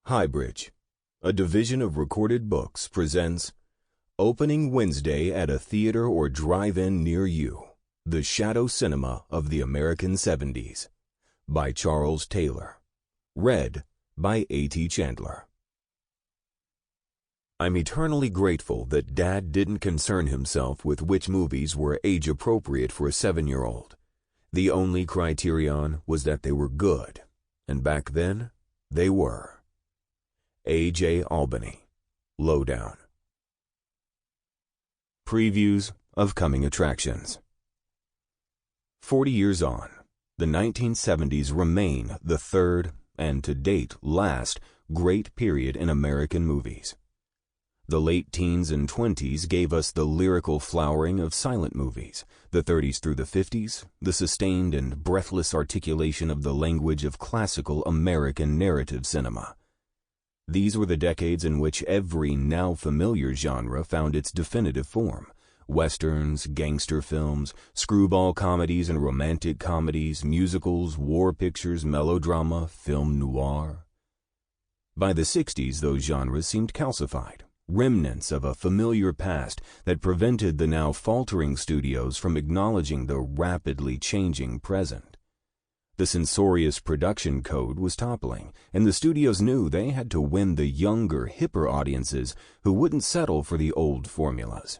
HighBridge, a division of Recorded Books, presents Opening Wednesday at a Theater or Drive-In Near You, The Shadow Cinema of the American 70s, by Charles Taylor. Read by A.T. Chandler. I'm eternally grateful that Dad didn't concern himself with which movies were age-appropriate for a 7-year-old. The only criterion was that they were good, and back then, they were. A.J. Albany, Lowdown. Previews of coming attractions. 40 years on, the 1970s remain the third, and to date last, great period in American movies. The late teens and 20s gave us the lyrical flowering of silent movies, the 30s through the 50s, the sustained and breathless articulation of the language of classical American narrative cinema. These were the decades in which every now familiar genre found its definitive form. Westerns, gangster films, screwball comedies and romantic comedies, musicals, war pictures, melodrama, film noir. By the 60s, those genres seemed calcified, remnants of a familiar past that prevented the now faltering studios from acknowledging the rapidly changing present. The censorious production code was toppling, and the studios knew they had to win the younger, hipper audiences who wouldn't settle for the old formulas.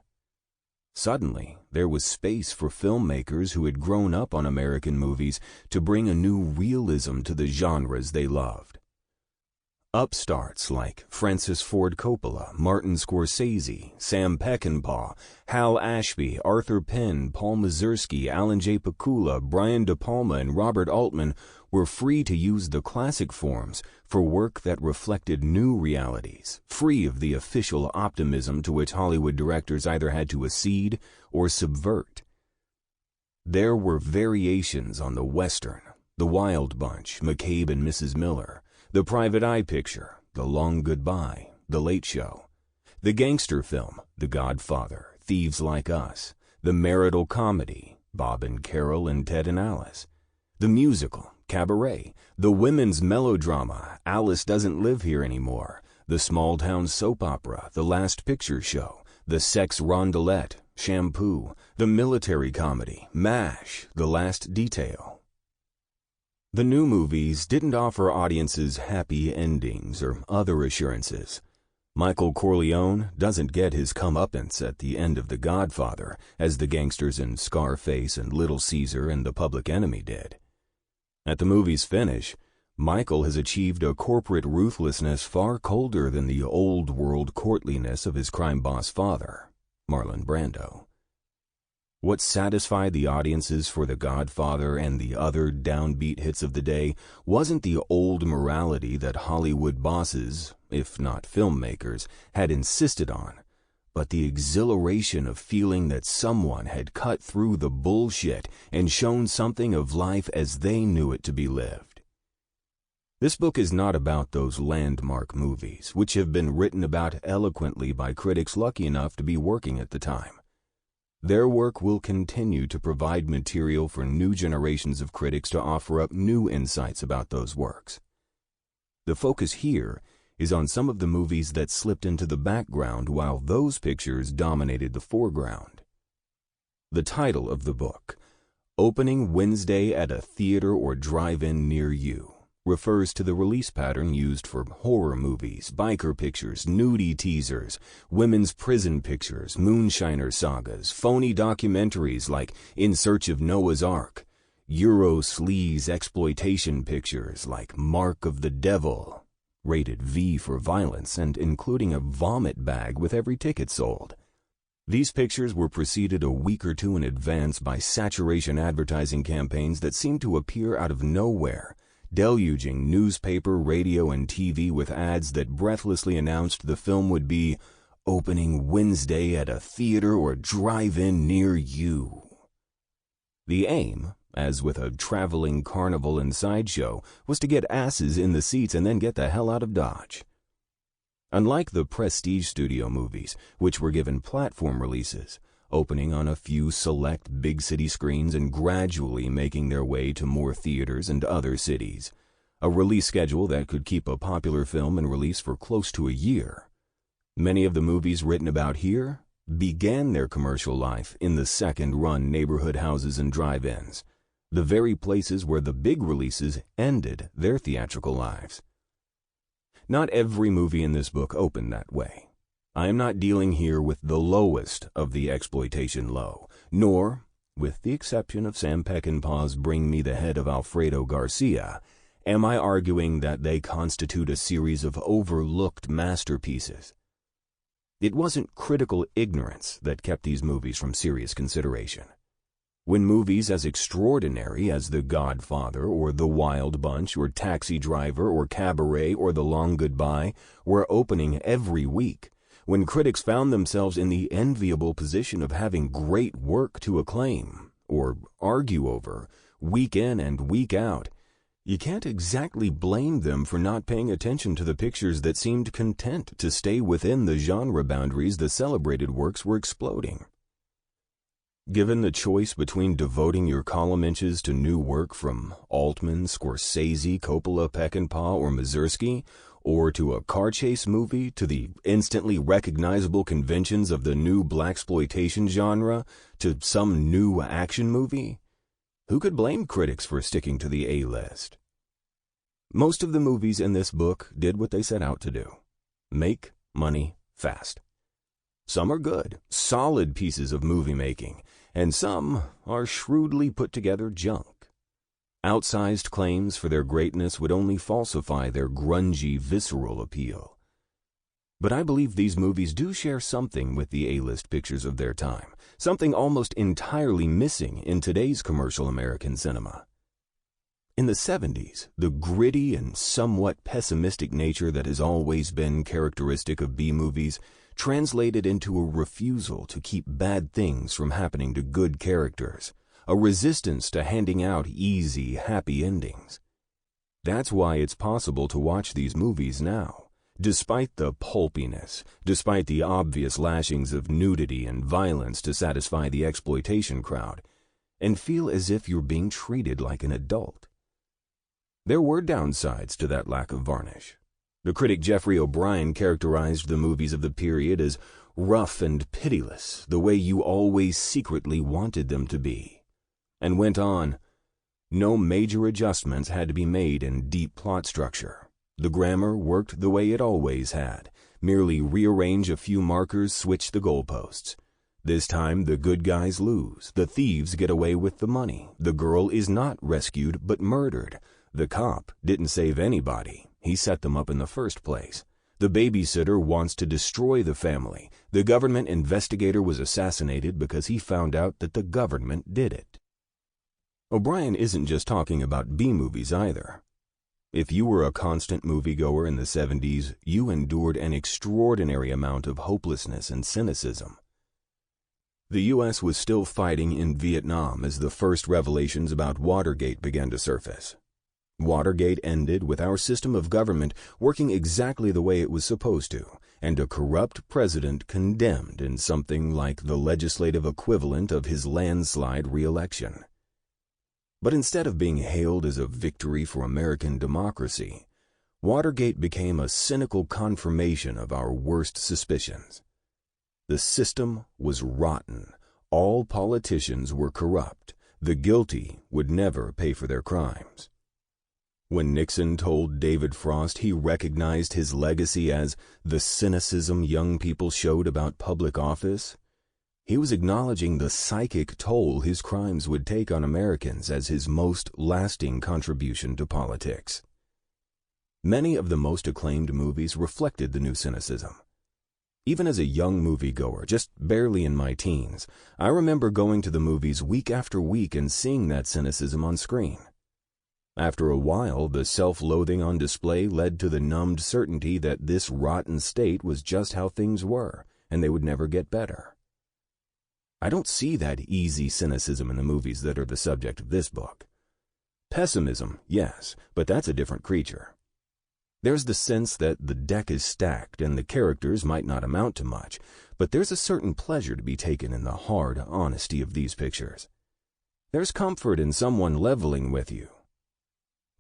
Suddenly, there was space for filmmakers who had grown up on American movies to bring a new realism to the genres they loved. Upstarts like Francis Ford Coppola, Martin Scorsese, Sam Peckinpah, Hal Ashby, Arthur Penn, Paul Mazursky, Alan J. Pakula, Brian De Palma, and Robert Altman were free to use the classic forms for work that reflected new realities, free of the official optimism to which Hollywood directors either had to accede or subvert. There were variations on the Western, The Wild Bunch, McCabe and Mrs. Miller, The Private Eye Picture, The Long Goodbye, The Late Show, the gangster film, The Godfather, Thieves Like Us, the marital comedy, Bob and Carol and Ted and Alice, the musical, Cabaret, the women's melodrama, Alice Doesn't Live Here Anymore, the small-town soap opera, The Last Picture Show, the sex rondelette, Shampoo, the military comedy, MASH, The Last Detail. The new movies didn't offer audiences happy endings or other assurances. Michael Corleone doesn't get his comeuppance at the end of The Godfather, as the gangsters in Scarface and Little Caesar and The Public Enemy did. At the movie's finish, Michael has achieved a corporate ruthlessness far colder than the old-world courtliness of his crime boss father, Marlon Brando. What satisfied the audiences for The Godfather and the other downbeat hits of the day wasn't the old morality that Hollywood bosses, if not filmmakers, had insisted on, but the exhilaration of feeling that someone had cut through the bullshit and shown something of life as they knew it to be lived. This book is not about those landmark movies, which have been written about eloquently by critics lucky enough to be working at the time. Their work will continue to provide material for new generations of critics to offer up new insights about those works. The focus here is on some of the movies that slipped into the background while those pictures dominated the foreground. The title of the book, Opening Wednesday at a Theater or Drive-In Near You, refers to the release pattern used for horror movies, biker pictures, nudie teasers, women's prison pictures, moonshiner sagas, phony documentaries like In Search of Noah's Ark, Euro sleaze exploitation pictures like Mark of the Devil, rated V for violence and including a vomit bag with every ticket sold. These pictures were preceded a week or two in advance by saturation advertising campaigns that seemed to appear out of nowhere, deluging newspaper, radio, and TV with ads that breathlessly announced the film would be opening Wednesday at a theater or drive-in near you. The aim, as with a traveling carnival and sideshow, was to get asses in the seats and then get the hell out of Dodge. Unlike the prestige studio movies, which were given platform releases, opening on a few select big city screens and gradually making their way to more theaters and other cities, a release schedule that could keep a popular film in release for close to a year. Many of the movies written about here began their commercial life in the second-run neighborhood houses and drive-ins, the very places where the big releases ended their theatrical lives. Not every movie in this book opened that way. I am not dealing here with the lowest of the exploitation low, nor, with the exception of Sam Peckinpah's Bring Me the Head of Alfredo Garcia, am I arguing that they constitute a series of overlooked masterpieces. It wasn't critical ignorance that kept these movies from serious consideration. When movies as extraordinary as The Godfather or The Wild Bunch or Taxi Driver or Cabaret or The Long Goodbye were opening every week, when critics found themselves in the enviable position of having great work to acclaim or argue over week in and week out, you can't exactly blame them for not paying attention to the pictures that seemed content to stay within the genre boundaries the celebrated works were exploding. Given the choice between devoting your column inches to new work from Altman, Scorsese, Coppola, Peckinpah, or Mazursky, or to a car chase movie, to the instantly recognizable conventions of the new blaxploitation genre, to some new action movie, who could blame critics for sticking to the A-list? Most of the movies in this book did what they set out to do: make money fast. Some are good, solid pieces of movie making, and some are shrewdly put together junk. Outsized claims for their greatness would only falsify their grungy, visceral appeal. But I believe these movies do share something with the A-list pictures of their time, something almost entirely missing in today's commercial American cinema. In the 70s, the gritty and somewhat pessimistic nature that has always been characteristic of B-movies translated into a refusal to keep bad things from happening to good characters, a resistance to handing out easy, happy endings. That's why it's possible to watch these movies now, despite the pulpiness, despite the obvious lashings of nudity and violence to satisfy the exploitation crowd, and feel as if you're being treated like an adult. There were downsides to that lack of varnish. The critic Jeffrey O'Brien characterized the movies of the period as rough and pitiless, the way you always secretly wanted them to be, and went on, no major adjustments had to be made in deep plot structure. The grammar worked the way it always had, merely rearrange a few markers, switch the goalposts. This time the good guys lose, the thieves get away with the money, the girl is not rescued but murdered, the cop didn't save anybody. He set them up in the first place. The babysitter wants to destroy the family. The government investigator was assassinated because he found out that the government did it. O'Brien isn't just talking about B-movies either. If you were a constant moviegoer in the 70s, you endured an extraordinary amount of hopelessness and cynicism. The U.S. was still fighting in Vietnam as the first revelations about Watergate began to surface. Watergate ended with our system of government working exactly the way it was supposed to, and a corrupt president condemned in something like the legislative equivalent of his landslide re-election. But instead of being hailed as a victory for American democracy, Watergate became a cynical confirmation of our worst suspicions. The system was rotten. All politicians were corrupt. The guilty would never pay for their crimes. When Nixon told David Frost he recognized his legacy as the cynicism young people showed about public office, he was acknowledging the psychic toll his crimes would take on Americans as his most lasting contribution to politics. Many of the most acclaimed movies reflected the new cynicism. Even as a young moviegoer, just barely in my teens, I remember going to the movies week after week and seeing that cynicism on screen. After a while, the self-loathing on display led to the numbed certainty that this rotten state was just how things were, and they would never get better. I don't see that easy cynicism in the movies that are the subject of this book. Pessimism, yes, but that's a different creature. There's the sense that the deck is stacked and the characters might not amount to much, but there's a certain pleasure to be taken in the hard honesty of these pictures. There's comfort in someone leveling with you.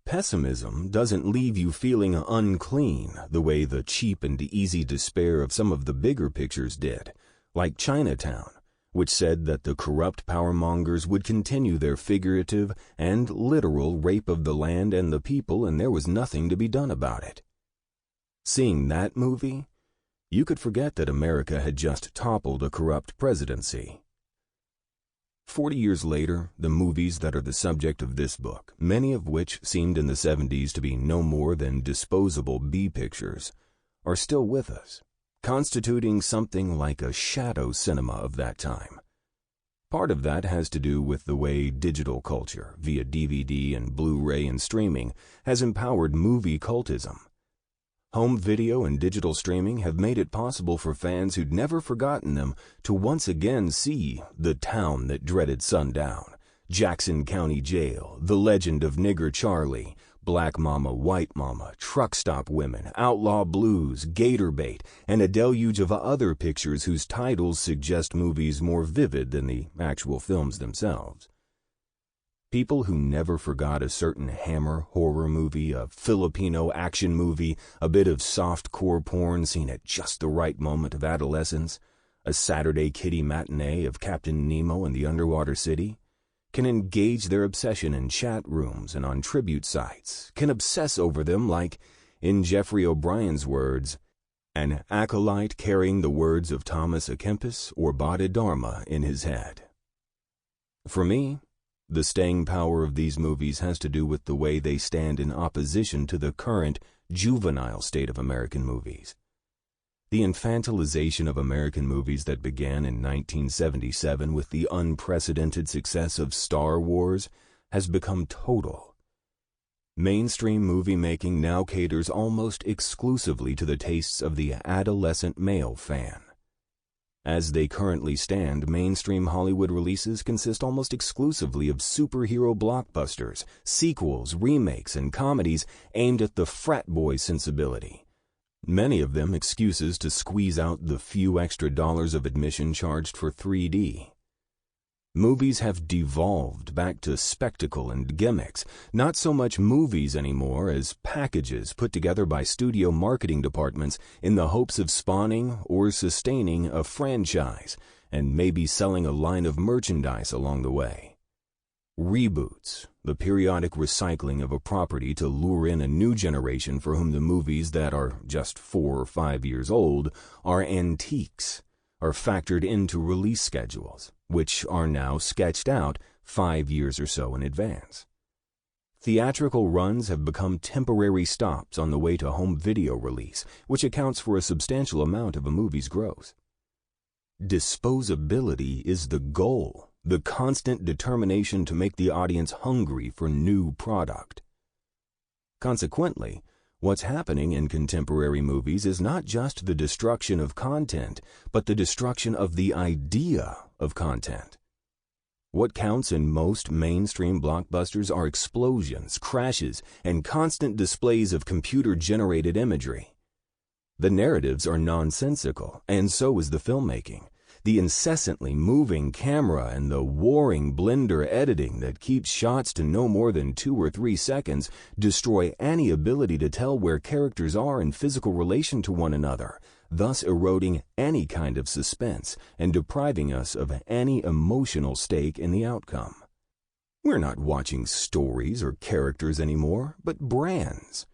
pessimism doesn't leave you feeling unclean the way the cheap and easy despair of some of the bigger pictures did, like Chinatown, which said that the corrupt powermongers would continue their figurative and literal rape of the land and the people, and there was nothing to be done about it. Seeing that movie, you could forget that America had just toppled a corrupt presidency. 40 years later, the movies that are the subject of this book, many of which seemed in the 70s to be no more than disposable B-pictures, are still with us, constituting something like a shadow cinema of that time. Part of that has to do with the way digital culture, via DVD and Blu-ray and streaming, has empowered movie cultism. Home video and digital streaming have made it possible for fans who'd never forgotten them to once again see The Town That Dreaded Sundown, Jackson County Jail, The Legend of Nigger Charlie, Black Mama, White Mama, Truck Stop Women, Outlaw Blues, Gator Bait, and a deluge of other pictures whose titles suggest movies more vivid than the actual films themselves. People who never forgot a certain Hammer horror movie, a Filipino action movie, a bit of soft-core porn seen at just the right moment of adolescence, a Saturday kiddie matinee of Captain Nemo and the Underwater City, can engage their obsession in chat rooms and on tribute sites, can obsess over them like, in Jeffrey O'Brien's words, an acolyte carrying the words of Thomas à Kempis or Bodhidharma in his head. For me, the staying power of these movies has to do with the way they stand in opposition to the current juvenile state of American movies. The infantilization of American movies that began in 1977 with the unprecedented success of Star Wars has become total. Mainstream movie making now caters almost exclusively to the tastes of the adolescent male fan. As they currently stand, mainstream Hollywood releases consist almost exclusively of superhero blockbusters, sequels, remakes, and comedies aimed at the frat boy sensibility. Many of them excuses to squeeze out the few extra dollars of admission charged for 3D. Movies have devolved back to spectacle and gimmicks, not so much movies anymore as packages put together by studio marketing departments in the hopes of spawning or sustaining a franchise and maybe selling a line of merchandise along the way. Reboots, the periodic recycling of a property to lure in a new generation for whom the movies that are just 4 or 5 years old are antiques, are factored into release schedules, which are now sketched out 5 years or so in advance. Theatrical runs have become temporary stops on the way to home video release, which accounts for a substantial amount of a movie's gross. Disposability is the goal, the constant determination to make the audience hungry for new product. Consequently, what's happening in contemporary movies is not just the destruction of content, but the destruction of the idea of content. What counts in most mainstream blockbusters are explosions, crashes, and constant displays of computer-generated imagery. The narratives are nonsensical, and so is the filmmaking. The incessantly moving camera and the warring blender editing that keeps shots to no more than 2 or 3 seconds destroy any ability to tell where characters are in physical relation to one another, thus eroding any kind of suspense and depriving us of any emotional stake in the outcome. We're not watching stories or characters anymore, but brands.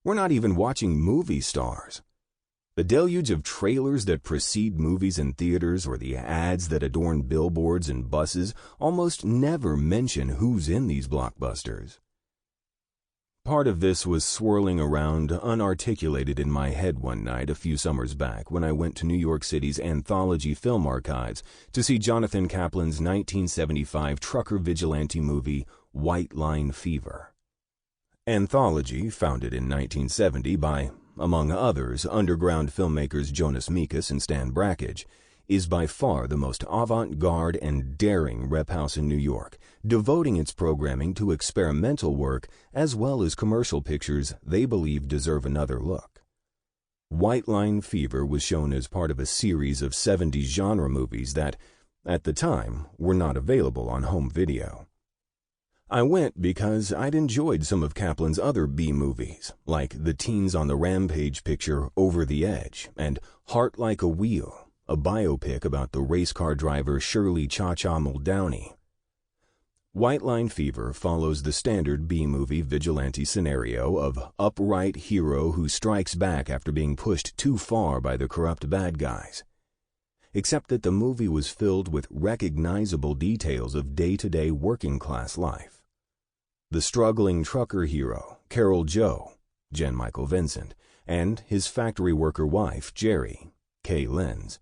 We're not even watching movie stars. The deluge of trailers that precede movies in theaters or the ads that adorn billboards and buses almost never mention who's in these blockbusters. Part of this was swirling around unarticulated in my head one night a few summers back when I went to New York City's Anthology Film Archives to see Jonathan Kaplan's 1975 trucker vigilante movie White Line Fever. Anthology, founded in 1970 by, among others, underground filmmakers Jonas Mekas and Stan Brakhage, is by far the most avant-garde and daring rep house in New York, devoting its programming to experimental work as well as commercial pictures they believe deserve another look. White Line Fever was shown as part of a series of 70s genre movies that, at the time, were not available on home video. I went because I'd enjoyed some of Kaplan's other B-movies, like the Teens on the Rampage picture Over the Edge and Heart Like a Wheel, a biopic about the race car driver Shirley Cha-Cha Muldowney. White Line Fever follows the standard B-movie vigilante scenario of upright hero who strikes back after being pushed too far by the corrupt bad guys. Except that the movie was filled with recognizable details of day-to-day working-class life. The struggling trucker hero, Carol Joe, Jen Michael Vincent, and his factory worker wife, Jerry, Kay Lenz,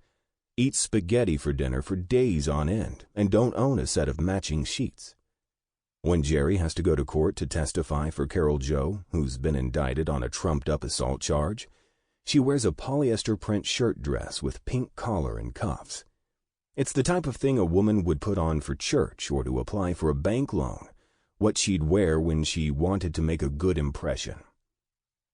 eat spaghetti for dinner for days on end and don't own a set of matching sheets. When Jerry has to go to court to testify for Carol Joe, who's been indicted on a trumped-up assault charge, she wears a polyester print shirt dress with pink collar and cuffs. It's the type of thing a woman would put on for church or to apply for a bank loan, what she'd wear when she wanted to make a good impression.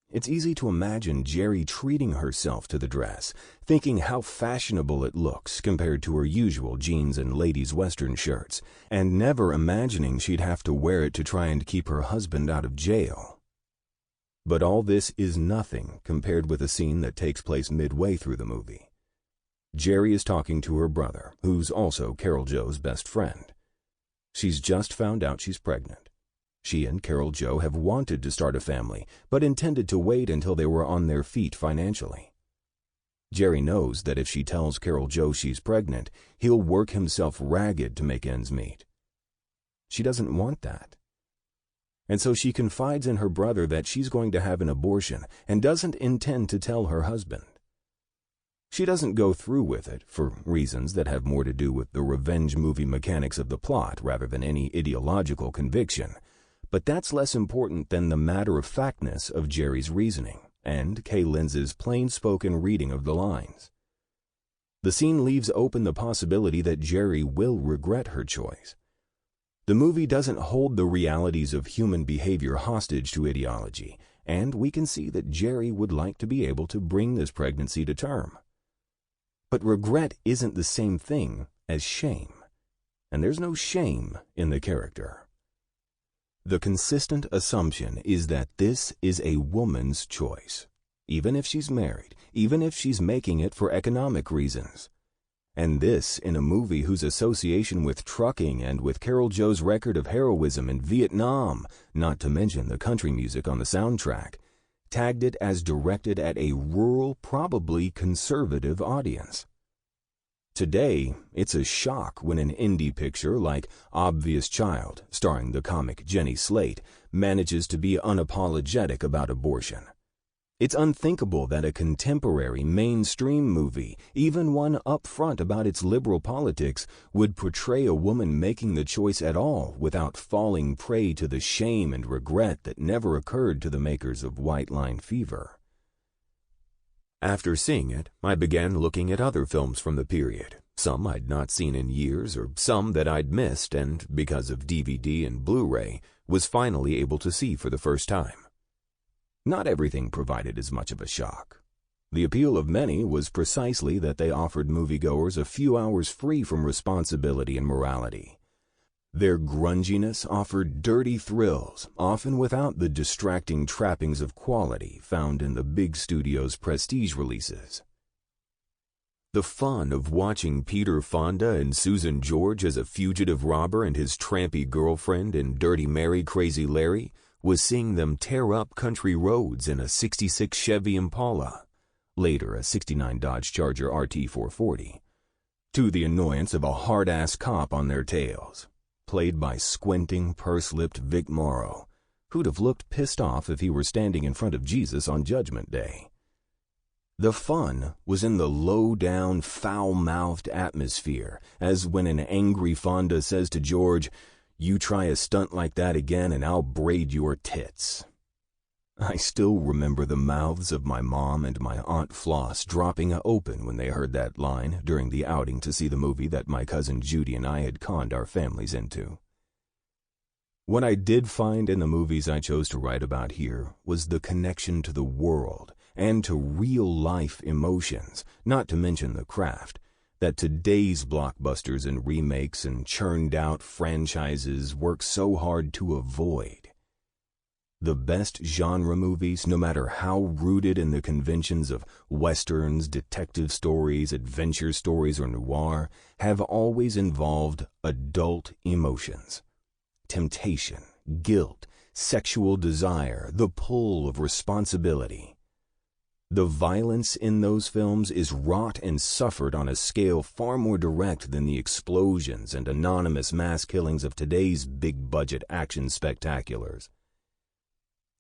It's easy to imagine Jerry treating herself to the dress, thinking how fashionable it looks compared to her usual jeans and ladies' western shirts, and never imagining she'd have to wear it to try and keep her husband out of jail. But all this is nothing compared with a scene that takes place midway through the movie. Jerry is talking to her brother, who's also Carol Joe's best friend. She's just found out she's pregnant. She and Carol Joe have wanted to start a family, but intended to wait until they were on their feet financially. Jerry knows that if she tells Carol Joe she's pregnant, he'll work himself ragged to make ends meet. She doesn't want that. And so she confides in her brother that she's going to have an abortion and doesn't intend to tell her husband. She doesn't go through with it for reasons that have more to do with the revenge movie mechanics of the plot rather than any ideological conviction. But that's less important than the matter-of-factness of Jerry's reasoning and Kay Lenz's plain-spoken reading of the lines. The scene leaves open the possibility that Jerry will regret her choice. The movie doesn't hold the realities of human behavior hostage to ideology, and we can see that Jerry would like to be able to bring this pregnancy to term. But regret isn't the same thing as shame, and there's no shame in the character. The consistent assumption is that this is a woman's choice, even if she's married, even if she's making it for economic reasons. And this in a movie whose association with trucking and with Carol Joe's record of heroism in Vietnam, not to mention the country music on the soundtrack, tagged it as directed at a rural, probably conservative audience. Today, it's a shock when an indie picture like Obvious Child, starring the comic Jenny Slate, manages to be unapologetic about abortion. It's unthinkable that a contemporary mainstream movie, even one upfront about its liberal politics, would portray a woman making the choice at all without falling prey to the shame and regret that never occurred to the makers of White Line Fever. After seeing it, I began looking at other films from the period, some I'd not seen in years or some that I'd missed and, because of DVD and Blu-ray, was finally able to see for the first time. Not everything provided as much of a shock. The appeal of many was precisely that they offered moviegoers a few hours free from responsibility and morality. Their grunginess offered dirty thrills, often without the distracting trappings of quality found in the big studio's prestige releases. The fun of watching Peter Fonda and Susan George as a fugitive robber and his trampy girlfriend in Dirty Mary Crazy Larry was seeing them tear up country roads in a '66 Chevy Impala, later a '69 Dodge Charger RT440, to the annoyance of a hard-ass cop on their tails, played by squinting, purse-lipped Vic Morrow, who'd have looked pissed off if he were standing in front of Jesus on Judgment Day. The fun was in the low-down, foul-mouthed atmosphere, as when an angry Fonda says to George, "You try a stunt like that again and I'll braid your tits." I still remember the mouths of my mom and my Aunt Floss dropping open when they heard that line during the outing to see the movie that my cousin Judy and I had conned our families into. What I did find in the movies I chose to write about here was the connection to the world and to real-life emotions, not to mention the craft, that today's blockbusters and remakes and churned-out franchises work so hard to avoid. The best genre movies, no matter how rooted in the conventions of westerns, detective stories, adventure stories, or noir, have always involved adult emotions. Temptation, guilt, sexual desire, the pull of responsibility. The violence in those films is wrought and suffered on a scale far more direct than the explosions and anonymous mass killings of today's big-budget action spectaculars.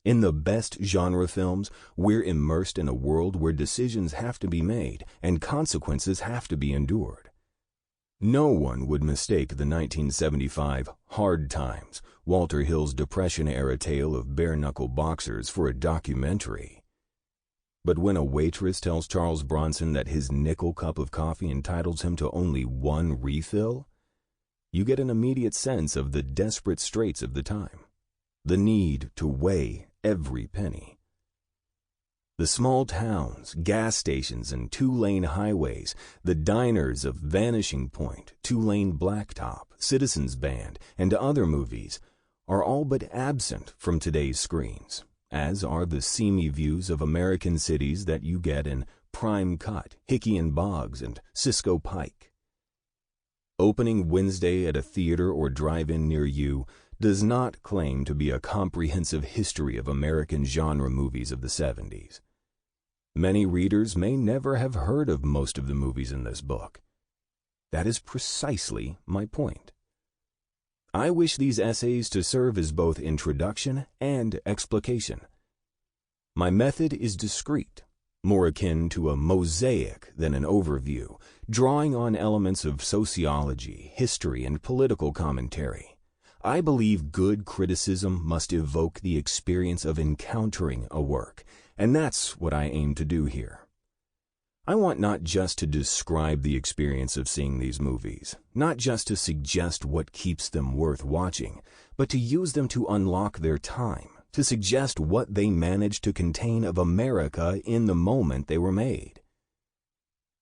In the best genre films, we're immersed in a world where decisions have to be made and consequences have to be endured. No one would mistake the 1975 Hard Times, Walter Hill's Depression-era tale of bare-knuckle boxers, for a documentary. But when a waitress tells Charles Bronson that his nickel cup of coffee entitles him to only one refill, you get an immediate sense of the desperate straits of the time, the need to weigh every penny. The small towns, gas stations, and two-lane highways, the diners of Vanishing Point, Two-Lane Blacktop, Citizens Band, and other movies are all but absent from today's screens, as are the seamy views of American cities that you get in Prime Cut, Hickey and Boggs, and Cisco Pike. Opening Wednesday at a theater or drive-in near you does not claim to be a comprehensive history of American genre movies of the 70s. Many readers may never have heard of most of the movies in this book. That is precisely my point. I wish these essays to serve as both introduction and explication. My method is discrete, more akin to a mosaic than an overview, drawing on elements of sociology, history, and political commentary. I believe good criticism must evoke the experience of encountering a work, and that's what I aim to do here. I want not just to describe the experience of seeing these movies, not just to suggest what keeps them worth watching, but to use them to unlock their time, to suggest what they managed to contain of America in the moment they were made.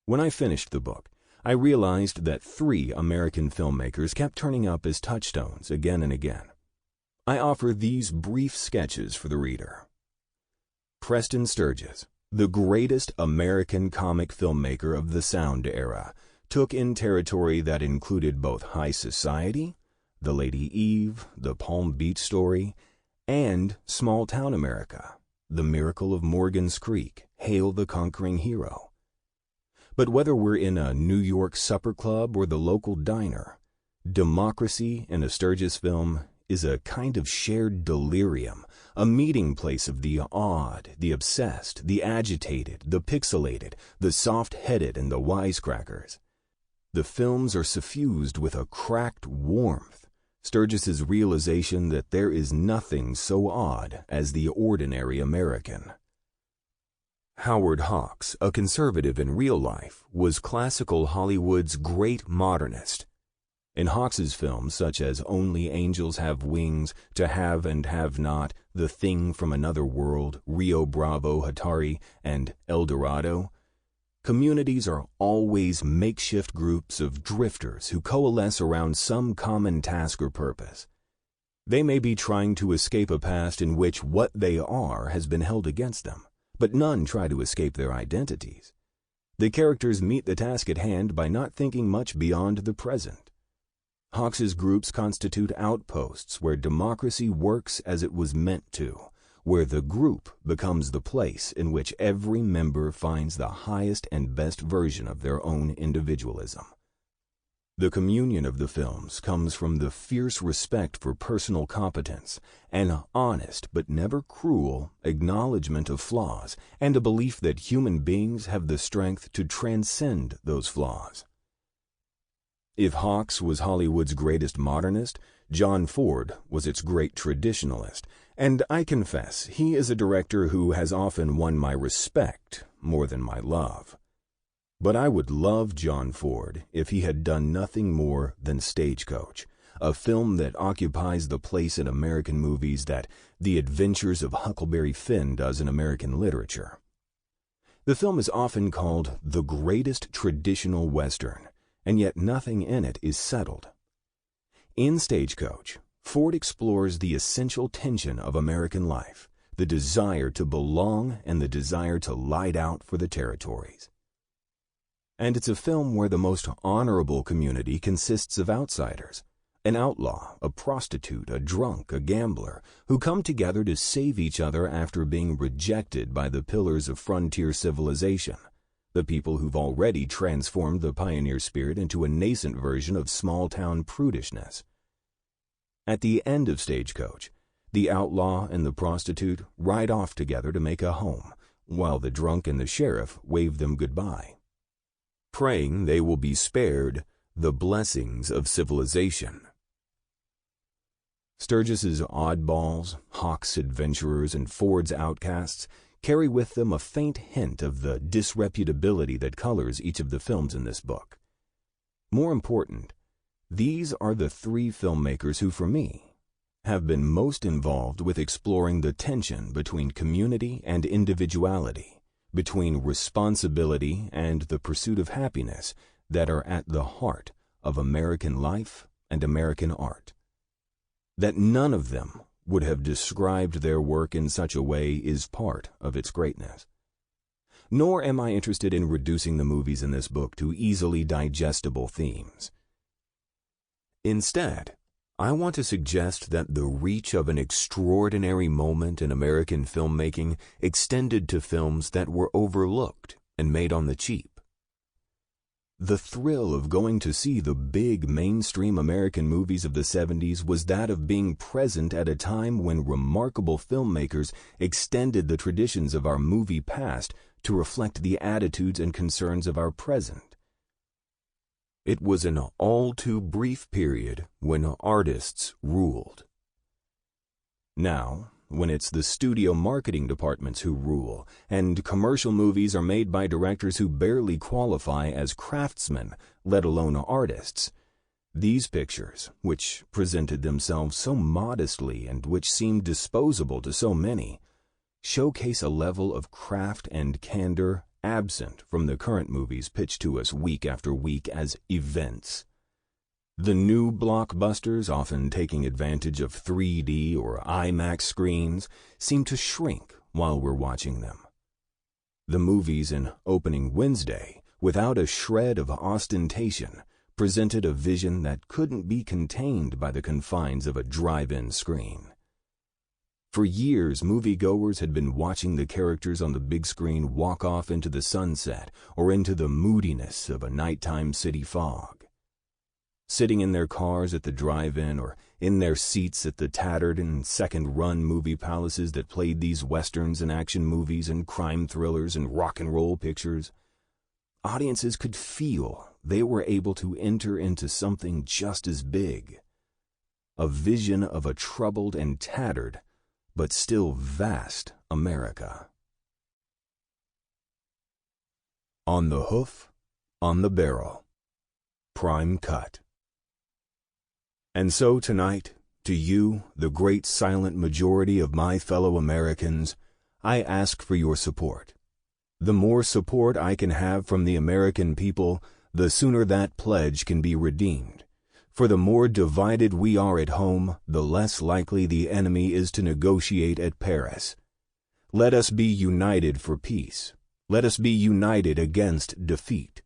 When I finished the book, I realized that 3 American filmmakers kept turning up as touchstones again and again. I offer these brief sketches for the reader. Preston Sturges, the greatest American comic filmmaker of the sound era, took in territory that included both high society, The Lady Eve, The Palm Beach Story, and small-town America, The Miracle of Morgan's Creek, Hail the Conquering Hero. But whether we're in a New York supper club or the local diner, democracy in a Sturges film is a kind of shared delirium, a meeting place of the awed, the obsessed, the agitated, the pixelated, the soft-headed, and the wisecrackers. The films are suffused with a cracked warmth, Sturges's realization that there is nothing so odd as the ordinary American. Howard Hawks, a conservative in real life, was classical Hollywood's great modernist. In Hawks's films, such as Only Angels Have Wings, To Have and Have Not, The Thing from Another World, Rio Bravo Hatari, and El Dorado, communities are always makeshift groups of drifters who coalesce around some common task or purpose. They may be trying to escape a past in which what they are has been held against them, but none try to escape their identities. The characters meet the task at hand by not thinking much beyond the present. Hawks's groups constitute outposts where democracy works as it was meant to, where the group becomes the place in which every member finds the highest and best version of their own individualism. The communion of the films comes from the fierce respect for personal competence, an honest but never cruel acknowledgement of flaws, and a belief that human beings have the strength to transcend those flaws. If Hawks was Hollywood's greatest modernist, John Ford was its great traditionalist, and I confess he is a director who has often won my respect more than my love. But I would love John Ford if he had done nothing more than Stagecoach, a film that occupies the place in American movies that The Adventures of Huckleberry Finn does in American literature. The film is often called the greatest traditional Western, and yet nothing in it is settled. In Stagecoach, Ford explores the essential tension of American life, the desire to belong and the desire to light out for the territories. And it's a film where the most honorable community consists of outsiders, an outlaw, a prostitute, a drunk, a gambler, who come together to save each other after being rejected by the pillars of frontier civilization, the people who've already transformed the pioneer spirit into a nascent version of small-town prudishness. At the end of Stagecoach, the outlaw and the prostitute ride off together to make a home, while the drunk and the sheriff wave them goodbye, praying they will be spared the blessings of civilization. Sturgis's oddballs, Hawk's adventurers, and Ford's outcasts carry with them a faint hint of the disreputability that colors each of the films in this book. More important, these are the three filmmakers who, for me, have been most involved with exploring the tension between community and individuality, between responsibility and the pursuit of happiness that are at the heart of American life and American art. That none of them would have described their work in such a way is part of its greatness. Nor am I interested in reducing the movies in this book to easily digestible themes. Instead, I want to suggest that the reach of an extraordinary moment in American filmmaking extended to films that were overlooked and made on the cheap. The thrill of going to see the big mainstream American movies of the 70s was that of being present at a time when remarkable filmmakers extended the traditions of our movie past to reflect the attitudes and concerns of our present. It was an all-too-brief period when artists ruled. Now, when it's the studio marketing departments who rule, and commercial movies are made by directors who barely qualify as craftsmen, let alone artists, these pictures, which presented themselves so modestly and which seemed disposable to so many, showcase a level of craft and candor absent from the current movies pitched to us week after week as events. The new blockbusters, often taking advantage of 3D or IMAX screens, seem to shrink while we're watching them. The movies in Opening Wednesday, without a shred of ostentation, presented a vision that couldn't be contained by the confines of a drive-in screen. For years, moviegoers had been watching the characters on the big screen walk off into the sunset or into the moodiness of a nighttime city fog. Sitting in their cars at the drive-in or in their seats at the tattered and second-run movie palaces that played these westerns and action movies and crime thrillers and rock and roll pictures, audiences could feel they were able to enter into something just as big. A vision of a troubled and tattered but still vast America. On the hoof, on the barrel. Prime cut. And so tonight, to you, the great silent majority of my fellow Americans, I ask for your support. The more support I can have from the American people, the sooner that pledge can be redeemed. For the more divided we are at home, the less likely the enemy is to negotiate at Paris. Let us be united for peace. Let us be united against defeat.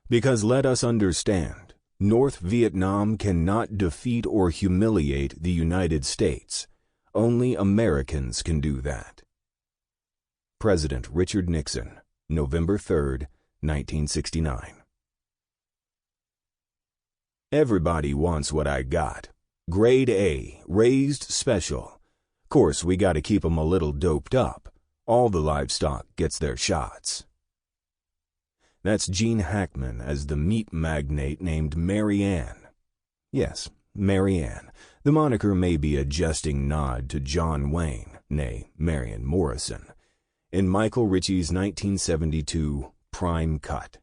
Because let us understand, North Vietnam cannot defeat or humiliate the United States. Only Americans can do that. President Richard Nixon, November 3, 1969. Everybody wants what I got. Grade A, raised special. Course, we gotta keep 'em a little doped up. All the livestock gets their shots. That's Gene Hackman as the meat magnate named Mary Ann. Yes, Mary Ann. The moniker may be a jesting nod to John Wayne, nay, Marion Morrison, in Michael Ritchie's 1972 Prime Cut.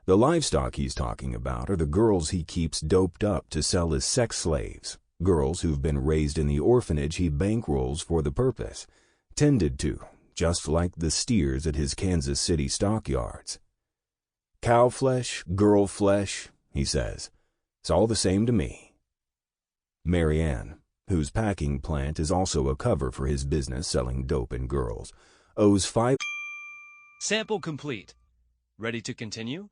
The livestock he's talking about are the girls he keeps doped up to sell as sex slaves, girls who've been raised in the orphanage he bankrolls for the purpose, tended to, just like the steers at his Kansas City stockyards. "Cow flesh, girl flesh," he says. "It's all the same to me." Mary Ann, whose packing plant is also a cover for his business selling dope and girls, owes 5. Sample complete. Ready to continue?